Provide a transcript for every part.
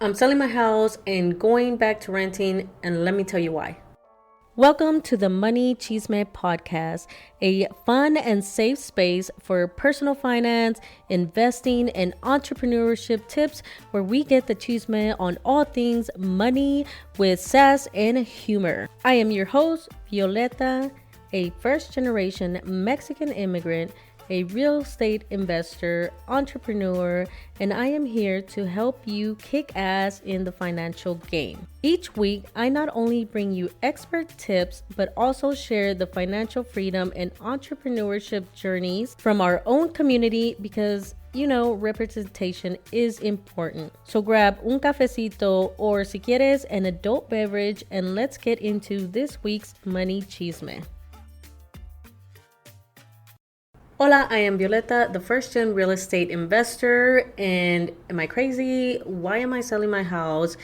I'm selling my house and going back to renting, and let me tell you why. Welcome to the Money Chisme podcast, a fun and safe space for personal finance, investing, and entrepreneurship tips where we get the chisme on all things money with sass and humor. I am your host, Violeta, a first-generation Mexican immigrant, a real estate investor, entrepreneur, and I am here to help you kick ass in the financial game. Each week, I not only bring you expert tips, but also share the financial freedom and entrepreneurship journeys from our own community because representation is important. So grab un cafecito or si quieres an adult beverage and let's get into this week's Money Chisme. Hola, I am Violeta, the first-gen real estate investor. And am I crazy? Why am I selling my house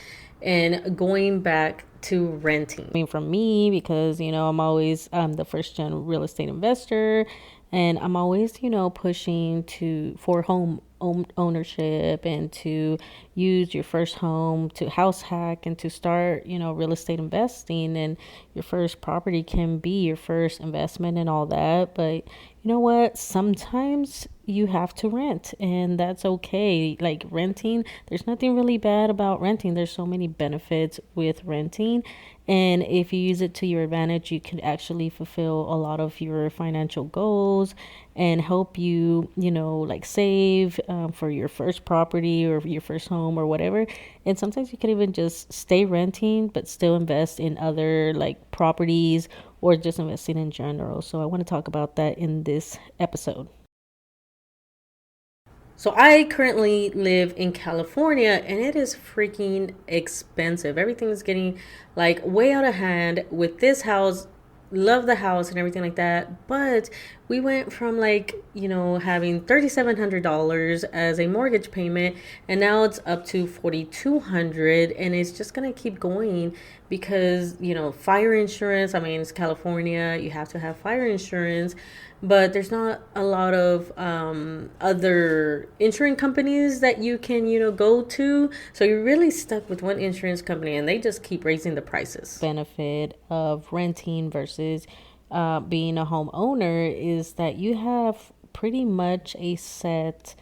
and going back to renting? From me, because I'm always the first-gen real estate investor, and I'm always pushing for home ownership and to use your first home to house hack and to start real estate investing, and your first property can be your first investment and all that. But you know what, sometimes you have to rent, and that's okay. Like renting, there's nothing really bad about renting. There's so many benefits with renting, and if you use it to your advantage, you can actually fulfill a lot of your financial goals and help you like save for your first property or your first home or whatever. And sometimes you can even just stay renting but still invest in other like properties or just investing in general. So I want to talk about that in this episode. So I currently live in California and it is freaking expensive. Everything is getting like way out of hand with this house. Love the house and everything like that, but we went from having $3,700 as a mortgage payment, and now it's up to $4,200, and it's just gonna keep going because fire insurance. I mean, it's California, you have to have fire insurance, but there's not a lot of other insurance companies that you can go to, so you're really stuck with one insurance company, and they just keep raising the prices. Benefit of renting versus being a homeowner is that you have pretty much a set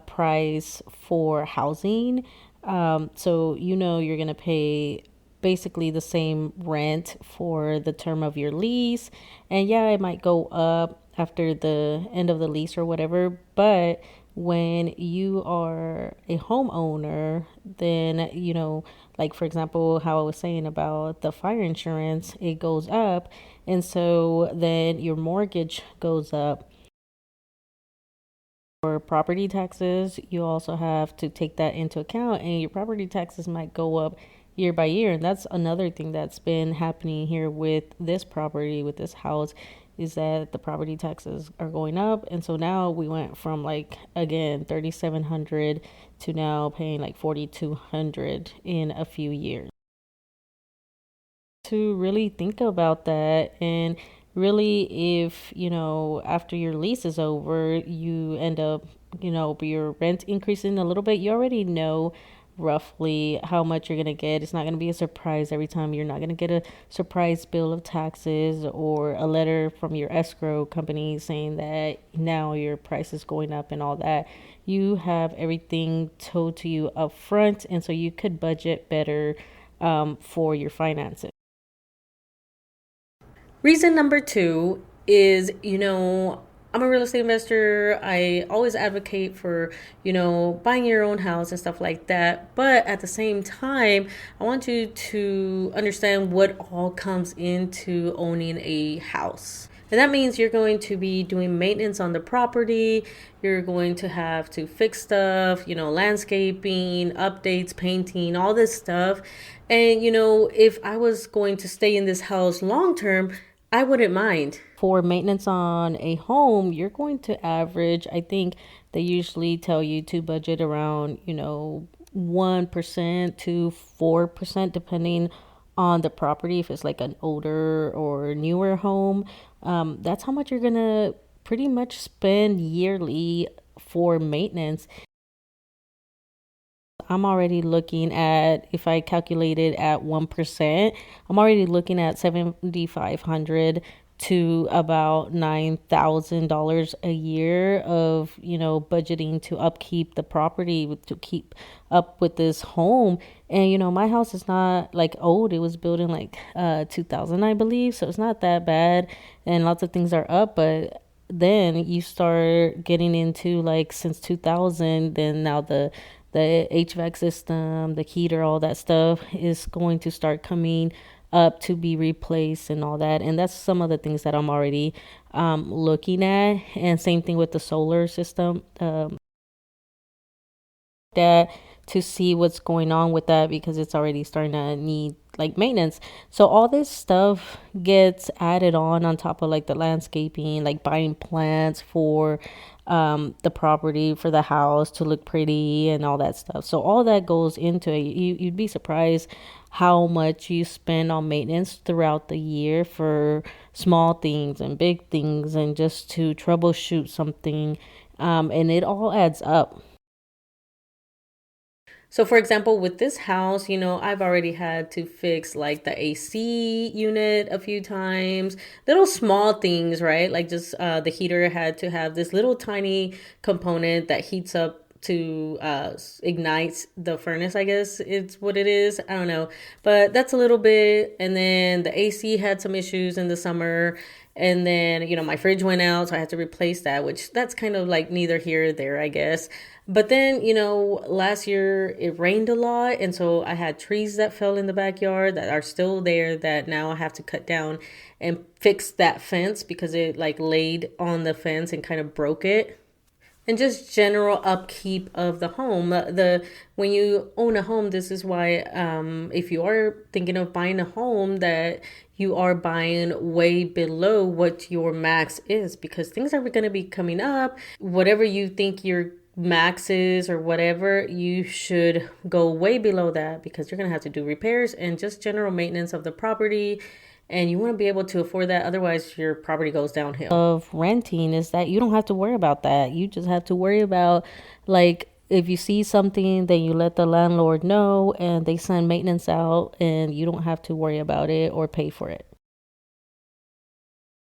price for housing. So you're gonna pay basically the same rent for the term of your lease, and yeah, it might go up after the end of the lease or whatever. But when you are a homeowner, then like for example how I was saying about the fire insurance, it goes up, and so then your mortgage goes up. For property taxes, you also have to take that into account, and your property taxes might go up year by year. And that's another thing that's been happening here with this property, with this house, is that the property taxes are going up. And so now we went from again 3,700 to now paying 4,200 in a few years. To really think about that, and really, if after your lease is over, you end up your rent increasing a little bit, you already know roughly how much you're gonna get. It's not gonna be a surprise every time. You're not gonna get a surprise bill of taxes or a letter from your escrow company saying that now your price is going up and all that. You have everything told to you up front, and so you could budget better for your finances. Reason number two is, I'm a real estate investor. I always advocate for, buying your own house and stuff like that. But at the same time, I want you to understand what all comes into owning a house. And that means you're going to be doing maintenance on the property. You're going to have to fix stuff, landscaping, updates, painting, all this stuff. And, if I was going to stay in this house long term, I wouldn't mind. For maintenance on a home, you're going to average, I think they usually tell you to budget around, 1% to 4%, depending on the property. If it's like an older or newer home, that's how much you're going to pretty much spend yearly for maintenance. I'm already looking at, if I calculate it at 1%, I'm already looking at 7,500 to about $9,000 a year of, budgeting to upkeep the property, to keep up with this home. And my house is not like old. It was built in like 2000, I believe, so it's not that bad, and lots of things are up. But then you start getting into like since 2000, then now the HVAC system, the heater, all that stuff is going to start coming up to be replaced and all that. And that's some of the things that I'm already looking at. And same thing with the solar system. That to see what's going on with that, because it's already starting to need like maintenance. So all this stuff gets added on top of like the landscaping, like buying plants for the property, for the house to look pretty and all that stuff. So all that goes into it. You'd be surprised how much you spend on maintenance throughout the year for small things and big things, and just to troubleshoot something, and it all adds up. So, for example, with this house, I've already had to fix like the AC unit a few times, little small things, right? Like just the heater had to have this little tiny component that heats up to ignite the furnace, I guess it's what it is. I don't know. But that's a little bit. And then the AC had some issues in the summer. And then, my fridge went out, so I had to replace that, which that's kind of like neither here or there, I guess. But then, last year it rained a lot. And so I had trees that fell in the backyard that are still there that now I have to cut down and fix that fence because it like laid on the fence and kind of broke it. And just general upkeep of the home. The When you own a home, this is why if you are thinking of buying a home, that you are buying way below what your max is, because things are going to be coming up. Whatever you think your max is or whatever, you should go way below that, because you're going to have to do repairs and just general maintenance of the property, and you want to be able to afford that. Otherwise your property goes downhill. Of renting is that you don't have to worry about that. You just have to worry about, like, if you see something, then you let the landlord know and they send maintenance out, and you don't have to worry about it or pay for it.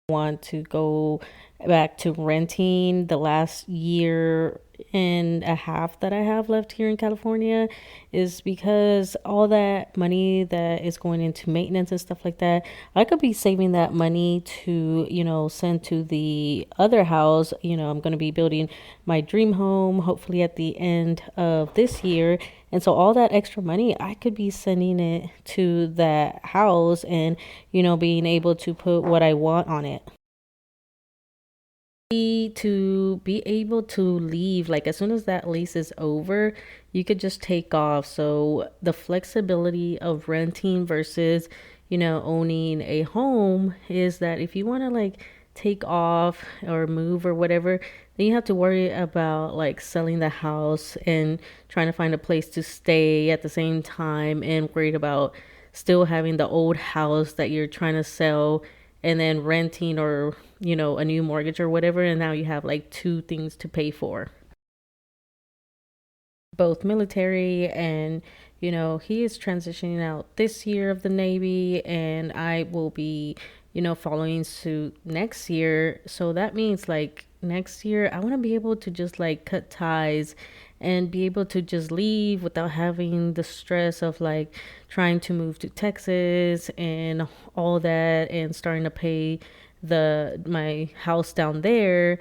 Want to go back to renting the last year and a half that I have left here in California is because all that money that is going into maintenance and stuff like that, I could be saving that money to, send to the other house. I'm going to be building my dream home, hopefully at the end of this year. And so all that extra money, I could be sending it to that house and, being able to put what I want on it. To be able to leave, like as soon as that lease is over, you could just take off. So the flexibility of renting versus, owning a home is that if you want to like take off or move or whatever, then you have to worry about like selling the house and trying to find a place to stay at the same time, and worried about still having the old house that you're trying to sell and then renting, or a new mortgage or whatever, and now you have like two things to pay for, both military. And he is transitioning out this year of the Navy, and I will be following suit next year. So that means like next year I want to be able to just like cut ties and be able to just leave without having the stress of like trying to move to Texas and all that, and starting to pay my house down there,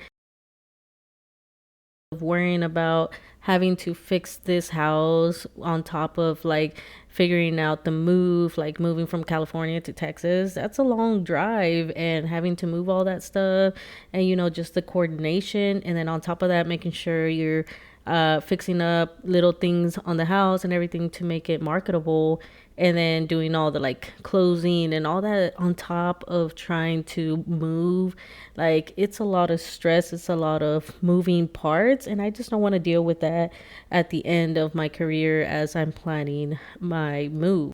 worrying about having to fix this house on top of like figuring out the move, like moving from California to Texas. That's a long drive, and having to move all that stuff, and just the coordination, and then on top of that making sure you're fixing up little things on the house and everything to make it marketable, and then doing all the like closing and all that on top of trying to move. Like, it's a lot of stress, it's a lot of moving parts, and I just don't want to deal with that at the end of my career as I'm planning my move.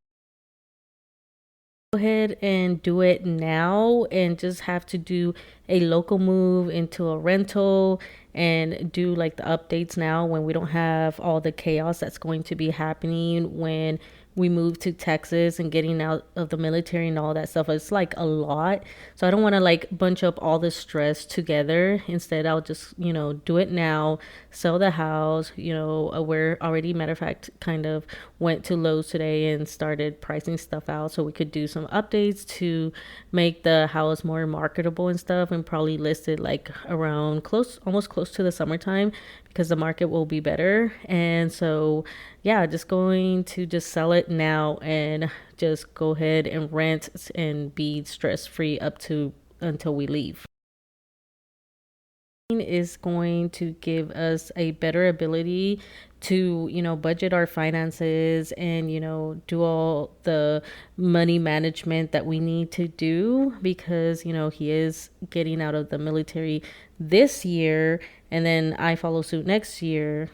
Go ahead and do it now, and just have to do a local move into a rental, and do like the updates now when we don't have all the chaos that's going to be happening when we moved to Texas and getting out of the military and all that stuff. It's like a lot. So I don't want to like bunch up all the stress together. Instead, I'll just, do it now, sell the house. We're already, matter of fact, kind of went to Lowe's today and started pricing stuff out so we could do some updates to make the house more marketable and stuff, and probably list it like around almost close to the summertime, because the market will be better. And so, yeah, just going to just sell it now and just go ahead and rent and be stress free up to until we leave. Is going to give us a better ability to budget our finances and do all the money management that we need to do, because he is getting out of the military this year, and then I follow suit next year.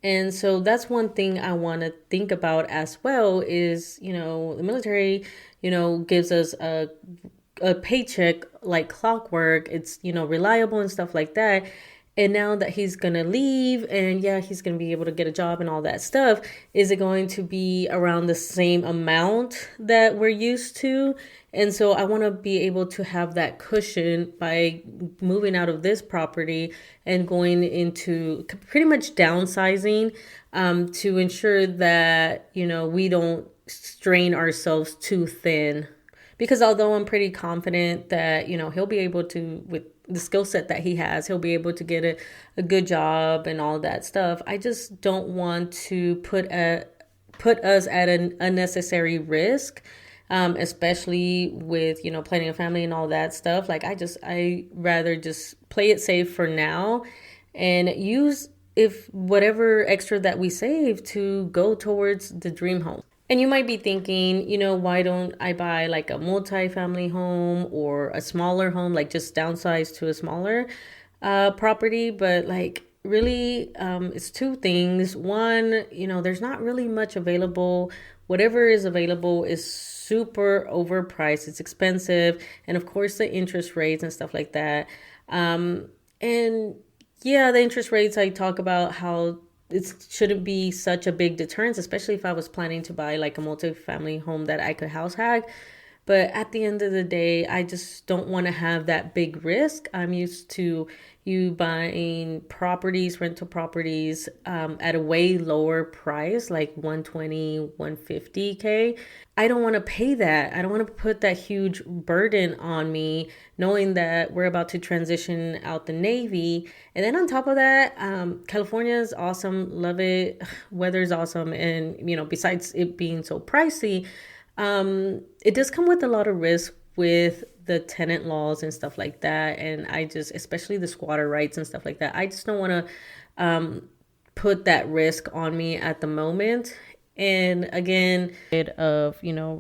And so that's one thing I want to think about as well is, the military, gives us a paycheck like clockwork. It's, reliable and stuff like that. And now that he's going to leave and yeah, he's going to be able to get a job and all that stuff, is it going to be around the same amount that we're used to? And so I want to be able to have that cushion by moving out of this property and going into pretty much downsizing, to ensure that, we don't strain ourselves too thin. Because although I'm pretty confident that, he'll be able to, with the skill set that he has, he'll be able to get a good job and all that stuff, I just don't want to put us at an unnecessary risk, especially with, planning a family and all that stuff. Like I rather just play it safe for now and use if whatever extra that we save to go towards the dream home. And you might be thinking, why don't I buy like a multi-family home or a smaller home, like just downsize to a smaller property? But like really, it's two things. One, there's not really much available. Whatever is available is super overpriced. It's expensive. And of course, the interest rates and stuff like that. And yeah, the interest rates, I talk about how it shouldn't be such a big deterrence, especially if I was planning to buy like a multi-family home that I could house hack. But at the end of the day, I just don't want to have that big risk. I'm used to you buying rental properties, at a way lower price, like 120, 150K. I don't want to pay that. I don't want to put that huge burden on me, knowing that we're about to transition out the Navy. And then on top of that, California is awesome. Love it. Weather's awesome. And, besides it being so pricey, it does come with a lot of risk with the tenant laws and stuff like that. And especially the squatter rights and stuff like that, I just don't want to put that risk on me at the moment. And again, of,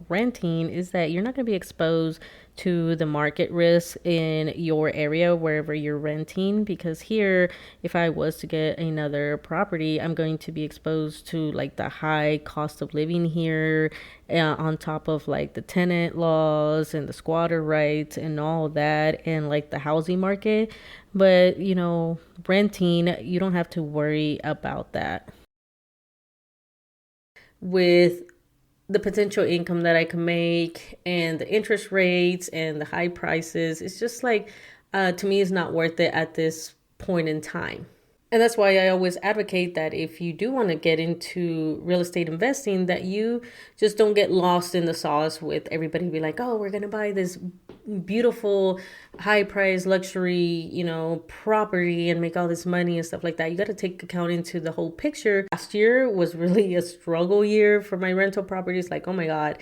renting is that you're not going to be exposed to the market risk in your area wherever you're renting, because here, if I was to get another property, I'm going to be exposed to like the high cost of living here, on top of like the tenant laws and the squatter rights and all that, and like the housing market. But renting, you don't have to worry about that. With the potential income that I can make and the interest rates and the high prices, it's just like, to me, it's not worth it at this point in time. And that's why I always advocate that if you do want to get into real estate investing, that you just don't get lost in the sauce with everybody be like, oh, we're going to buy this beautiful high price luxury, property and make all this money and stuff like that. You got to take account into the whole picture. Last year was really a struggle year for my rental properties. Like, oh my God.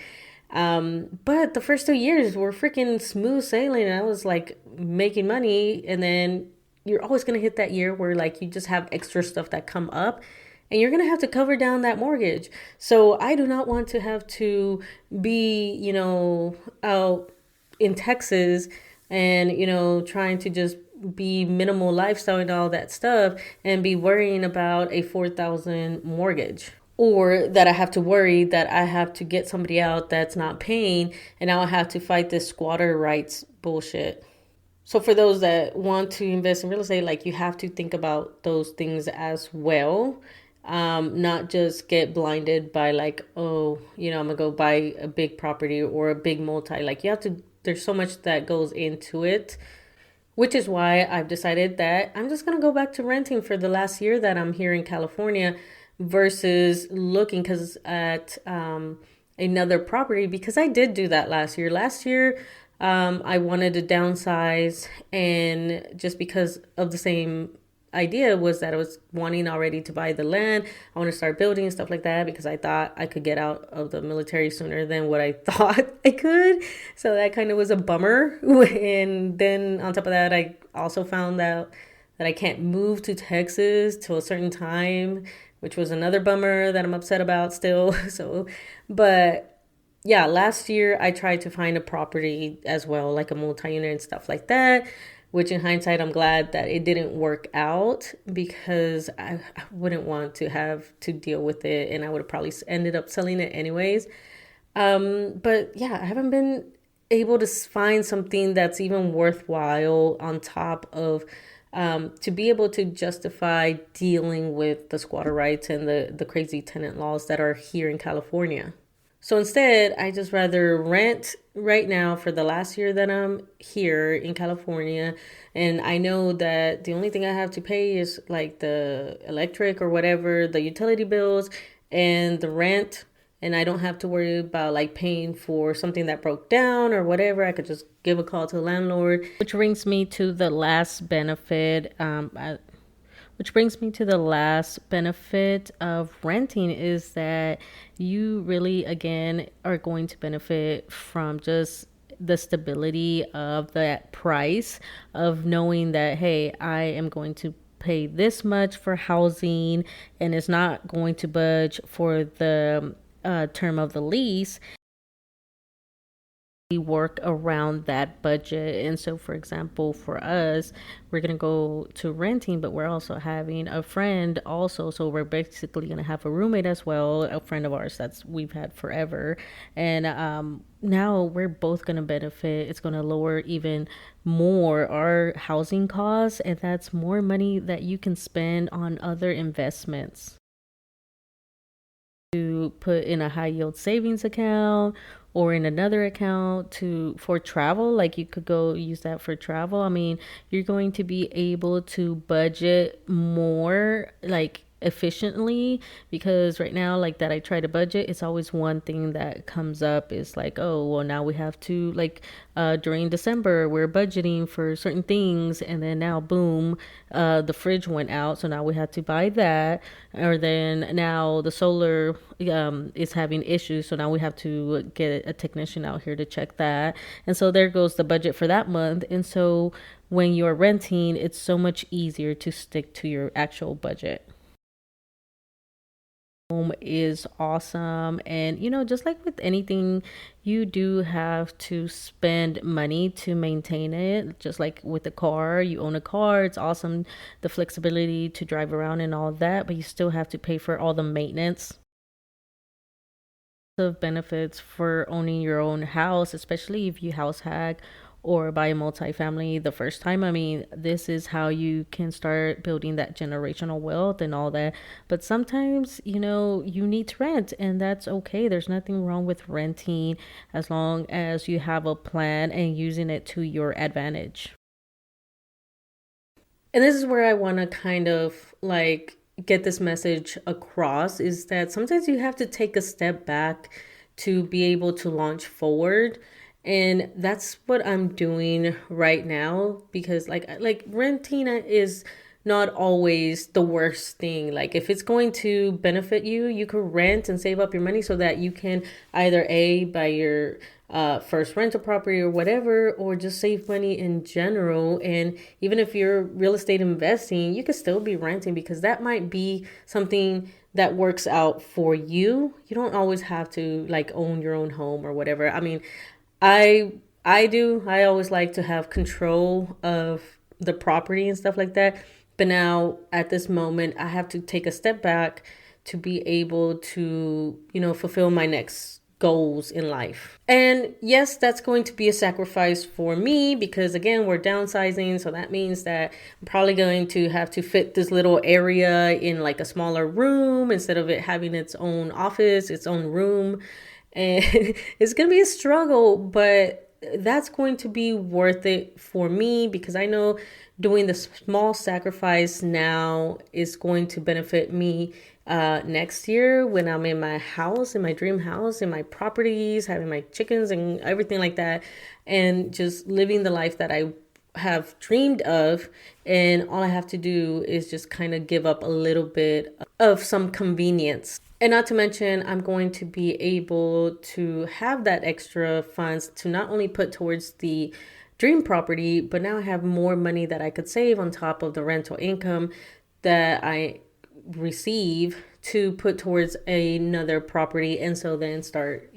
But the first 2 years were freaking smooth sailing. And I was like making money, and then you're always going to hit that year where like you just have extra stuff that come up and you're going to have to cover down that mortgage. So I do not want to have to be, out in Texas and, trying to just be minimal lifestyle and all that stuff and be worrying about a 4,000 mortgage, or that I have to worry that I have to get somebody out that's not paying and now I have to fight this squatter rights bullshit. So for those that want to invest in real estate, like you have to think about those things as well. Not just get blinded by like, oh, I'm gonna go buy a big property or a big multi. Like you have to, there's so much that goes into it, which is why I've decided that I'm just gonna go back to renting for the last year that I'm here in California versus looking because at another property, because I did do that last year. Last year, I wanted to downsize, and just because of the same idea was that I was wanting already to buy the land. I want to start building and stuff like that because I thought I could get out of the military sooner than what I thought I could. So that kind of was a bummer. And then on top of that, I also found out that I can't move to Texas till a certain time, which was another bummer that I'm upset about still. So, but yeah, last year I tried to find a property as well, like a multi-unit and stuff like that, which in hindsight, I'm glad that it didn't work out because I wouldn't want to have to deal with it, and I would have probably ended up selling it anyways. But yeah, I haven't been able to find something that's even worthwhile on top of to be able to justify dealing with the squatter rights and the crazy tenant laws that are here in California. So instead, I just rather rent right now for the last year that I'm here in California. And I know that the only thing I have to pay is like the electric or whatever, the utility bills and the rent. And I don't have to worry about like paying for something that broke down or whatever. I could just give a call to the landlord. Which brings me to the last benefit. Which brings me to the last benefit of renting is that you really, again, are going to benefit from just the stability of that price of knowing that, hey, I am going to pay this much for housing and it's not going to budge for the term of the lease. We work around that budget. And so, for example, for us, we're going to go to renting, but we're also having a friend also. So we're basically going to have a roommate as well, a friend of ours that's we've had forever. And now we're both going to benefit. It's going to lower even more our housing costs. And that's more money that you can spend on other investments, to put in a high yield savings account or in another account to for travel. Like you could go use that for travel. I mean, you're going to be able to budget more like efficiently, because right now, like that I try to budget, it's always one thing that comes up is like, oh well, now we have to like during December we're budgeting for certain things, and then now boom, the fridge went out, so now we have to buy that. Or then now the solar is having issues, so now we have to get a technician out here to check that, and so there goes the budget for that month. And so when you're renting, it's so much easier to stick to your actual budget. Home is awesome, and just like with anything, you do have to spend money to maintain it. Just like with a car, you own a car, it's awesome, the flexibility to drive around and all that, but you still have to pay for all the maintenance. Of benefits for owning your own house, especially if you house hack or buy a multifamily the first time. I mean, this is how you can start building that generational wealth and all that. But sometimes, you need to rent, and that's okay. There's nothing wrong with renting as long as you have a plan and using it to your advantage. And this is where I want to kind of like get this message across, is that sometimes you have to take a step back to be able to launch forward. And that's what I'm doing right now, because like renting is not always the worst thing. Like if it's going to benefit you, you could rent and save up your money so that you can either buy your first rental property or whatever, or just save money in general. And even if you're real estate investing, you could still be renting, because that might be something that works out for you. You don't always have to like own your own home or whatever. I mean, I I always like to have control of the property and stuff like that. But now at this moment, I have to take a step back to be able to, fulfill my next goals in life. And yes, that's going to be a sacrifice for me because again, we're downsizing. So that means that I'm probably going to have to fit this little area in like a smaller room instead of it having its own office, its own room. And it's going to be a struggle, but that's going to be worth it for me because I know doing the small sacrifice now is going to benefit me next year when I'm in my house, in my dream house, in my properties, having my chickens and everything like that, and just living the life that I have dreamed of. And all I have to do is just kind of give up a little bit of some convenience. And not to mention, I'm going to be able to have that extra funds to not only put towards the dream property, but now I have more money that I could save on top of the rental income that I receive to put towards another property. And so then start,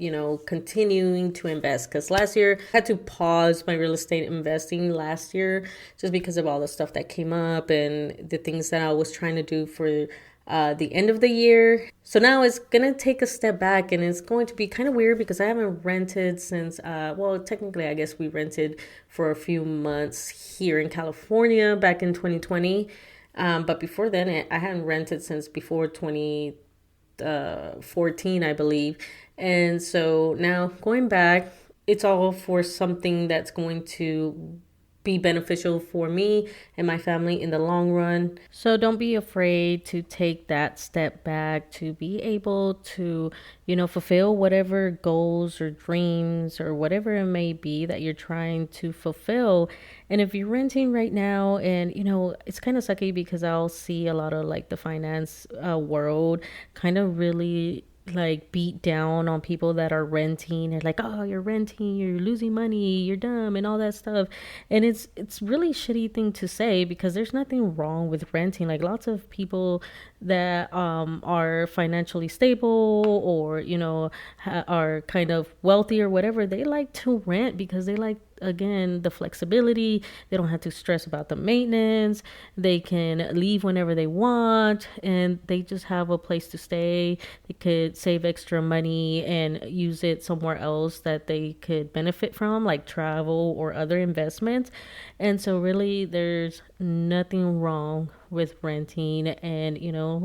continuing to invest. Because last year I had to pause my real estate investing last year just because of all the stuff that came up and the things that I was trying to do for the end of the year. So now it's gonna take a step back, and it's going to be kind of weird because I haven't rented since technically I guess we rented for a few months here in California back in 2020, but before then I hadn't rented since before 2014, I believe. And so now going back, it's all for something that's going to be beneficial for me and my family in the long run. So don't be afraid to take that step back to be able to, fulfill whatever goals or dreams or whatever it may be that you're trying to fulfill. And if you're renting right now, and it's kind of sucky because I'll see a lot of like the finance world kind of really like beat down on people that are renting and like, oh, you're renting, you're losing money, you're dumb and all that stuff. And it's really shitty thing to say because there's nothing wrong with renting. Like lots of people that are financially stable or are kind of wealthy or whatever, they like to rent because they like, again, the flexibility. They don't have to stress about the maintenance. They can leave whenever they want, and they just have a place to stay. They could save extra money and use it somewhere else that they could benefit from, like travel or other investments. And so really there's nothing wrong with renting. And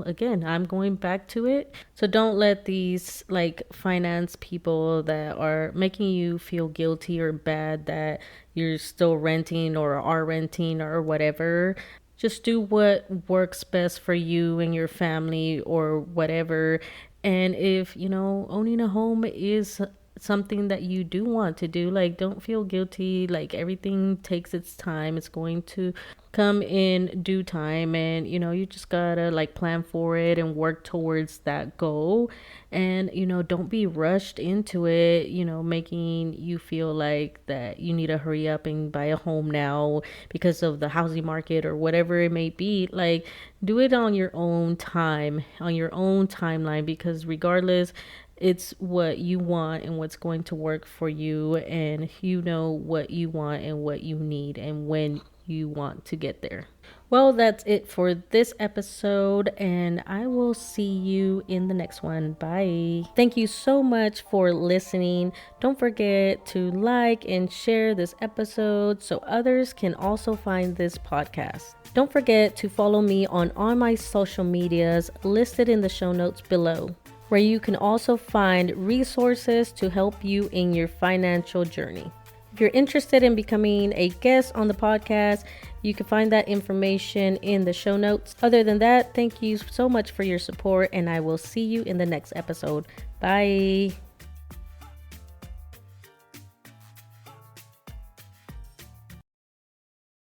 again, I'm going back to it. So don't let these like finance people that are making you feel guilty or bad that you're still renting or are renting or whatever. Just do what works best for you and your family or whatever. And if owning a home is something that you do want to do, like don't feel guilty. Like everything takes its time. It's going to come in due time, and you just gotta like plan for it and work towards that goal. And don't be rushed into it, making you feel like that you need to hurry up and buy a home now because of the housing market or whatever it may be. Like do it on your own time, on your own timeline, because regardless, it's what you want and what's going to work for you, and what you want and what you need and when you want to get there. Well, that's it for this episode, and I will see you in the next one. Bye. Thank you so much for listening. Don't forget to like and share this episode so others can also find this podcast. Don't forget to follow me on all my social medias listed in the show notes below, where you can also find resources to help you in your financial journey. If you're interested in becoming a guest on the podcast, you can find that information in the show notes. Other than that, thank you so much for your support, and I will see you in the next episode. Bye.